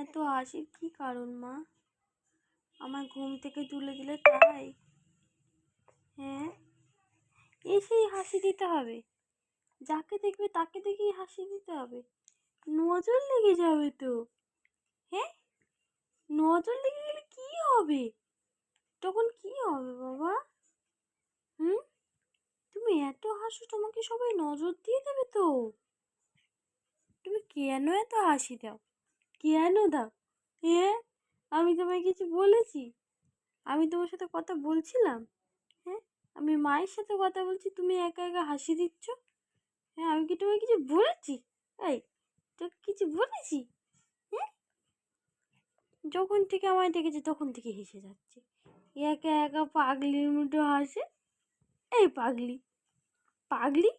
এত হাসির কি কারণ মা? আমার ঘুম থেকে তুলে দিলে তাই? হ্যাঁ, এসেই হাসি দিতে হবে? যাকে দেখবে তাকে দেখেই হাসি দিতে হবে? নজর লেগে যাবে তো। হ্যাঁ, নজর লেগে গেলে কি হবে? তখন কি হবে বাবা? হুম, তুমি এত হাসো, তোমাকে সবাই নজর দিয়ে দেবে তো। তুমি কেন এত হাসি দাও? কেন দাও? হ্যাঁ, আমি তোমায় কিছু বলেছি? আমি তোমার সাথে কথা বলছিলাম? হ্যাঁ, আমি মায়ের সাথে কথা বলছি, তুমি একা একা হাসি দিচ্ছ? হ্যাঁ, আমি কি তোমায় কিছু বলেছি? এই, তোকে কিছু বলেছি? হ্যাঁ, যখন থেকে আমায় ডেকেছে তখন থেকে হেসে যাচ্ছে, একা একা পাগলির মতো হাসে। এই পাগলি, পাগলি,